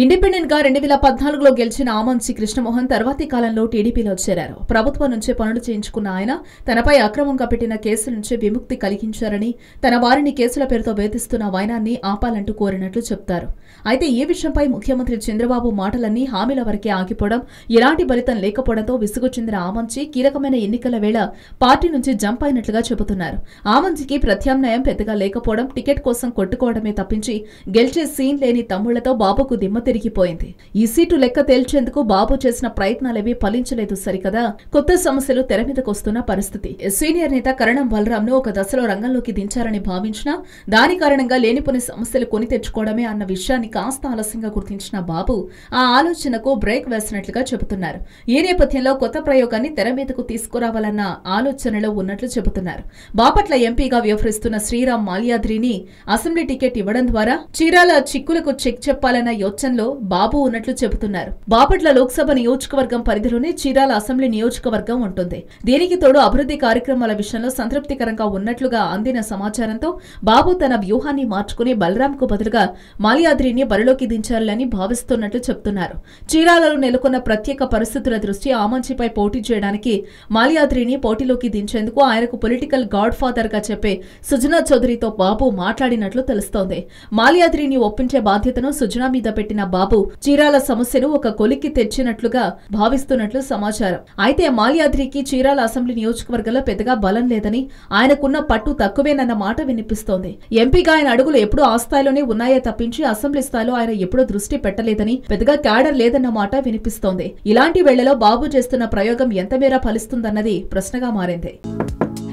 Independent గా 2014లో గెలిచిన ఆమంచి కృష్ణమోహన్ తర్వాతి కాలంలో టీడీపీలో చేరారు. ప్రభుత్వం నుంచే పనులు చేయించుకున్న ఆయన తనపై అక్రమంగా పెట్టిన కేసుల నుంచి విముక్తి కలిగించారని, తన వారిని కేసుల పేరుతో వేధిస్తున్న వైనాన్ని ఆపాలంటూ కోరినట్లు చెప్తారు. అయితే ఈ విషయంపై ముఖ్యమంత్రి చంద్రబాబు మాటలన్నీ హామీల వరకే ఆగిపోవడం, ఎలాంటి ఫలితం లేకపోవడంతో విసుగు చెందిన ఆమంచి కీలకమైన ఎన్నికల వేళ పార్టీ నుంచి జంప్ అయినట్లుగా చెబుతున్నారు. ఆమంచికి ప్రత్యామ్నాయం పెద్దగా లేకపోవడం, టికెట్ కోసం కొట్టుకోవడమే తప్పించి గెలిచే సీన్ లేని తమ్ముళ్లతో బాబుకు దిమ్మ తిరిగిపోయింది. ఈ సీటు లెక్క తేల్చేందుకు బాబు చేసిన ప్రయత్నాలేవీ ఫలించలేదు సరికదా. కొత్త సమస్యలు తెర మీదకొస్తున్న పరిస్థితి. సీనియర్ నేత కరణం బలరాం ను ఒక దశలో రంగంలోకి దించారని భావించినా దాని కారణంగా లేనిపోని సమస్యలు కొని తెచ్చుకోవడమే అన్న విషయాన్ని కాస్త ఆలస్యంగా గుర్తించిన బాబు ఆ ఆలోచనకు బ్రేక్ వేసినట్లుగా చెబుతున్నారు. ఈ నేపథ్యంలో కొత్త ప్రయోగాన్ని తెర మీదకు తీసుకురావాలన్న ఆలోచనలో ఉన్నట్లు చెబుతున్నారు. బాపట్ల ఎంపీగా వ్యవహరిస్తున్న శ్రీరామ్ మాల్యాద్రిని అసెంబ్లీ టికెట్ ఇవ్వడం ద్వారా చీరాల చిక్కులకు చెక్ చెప్పాలన్న యోచనలో బాబు ఉన్నట్లు చెబుతున్నారు. బాపట్ల లోక్సభ నియోజకవర్గం పరిధిలోనే చీరాల అసెంబ్లీ నియోజకవర్గం ఉంటుంది. దీనికి తోడు అభివృద్ధి కార్యక్రమాల విషయంలో సంతృప్తికరంగా ఉన్నట్లుగా అందిన సమాచారంతో బాబు తన వ్యూహాన్ని మార్చుకుని బలరాంకు బదులుగా మాల్యాద్రిని బరిలోకి దించాలని భావిస్తున్నట్లు చెబుతున్నారు. చీరాలలో నెలకొన్న ప్రత్యేక పరిస్థితుల దృష్ట్యా ఆమంచిపై పోటీ చేయడానికి మాల్యాద్రిని పోటీలోకి దించేందుకు ఆయనకు పొలిటికల్ గాడ్ ఫాదర్ గా చెప్పే సుజనా చౌదరితో బాబు మాట్లాడినట్లు తెలుస్తోంది. మాల్యాద్రిని ఒప్పించే బాధ్యతను సుజనా మీద పెట్టిన బాబు చీరాల సమస్యను ఒక కొలిక్కి తెచ్చినట్లుగా భావిస్తున్నట్లు సమాచారం. అయితే మాల్యాద్రికి చీరాల అసెంబ్లీ నియోజకవర్గంలో పెద్దగా బలం లేదని, ఆయనకున్న పట్టు తక్కువేనన్న మాట వినిపిస్తోంది. ఎంపీగా ఆయన అడుగులు ఎప్పుడూ ఆ స్థాయిలోనే ఉన్నాయే తప్పించి అసెంబ్లీ స్థాయిలో ఆయన ఎప్పుడూ దృష్టి పెట్టలేదని, పెద్దగా క్యాడర్ లేదన్న మాట వినిపిస్తోంది. ఇలాంటి వేళలో బాబు చేస్తున్న ప్రయోగం ఎంత మేర ఫలిస్తుందన్నది ప్రశ్నగా మారింది.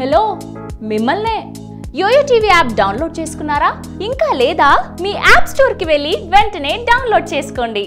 హలో, మిమ్మల్నే యోయో టీవీ యాప్ డౌన్లోడ్ చేసుకున్నారా? ఇంకా లేదా? మీ యాప్ స్టోర్ కి వెళ్ళి వెంటనే డౌన్లోడ్ చేసుకోండి.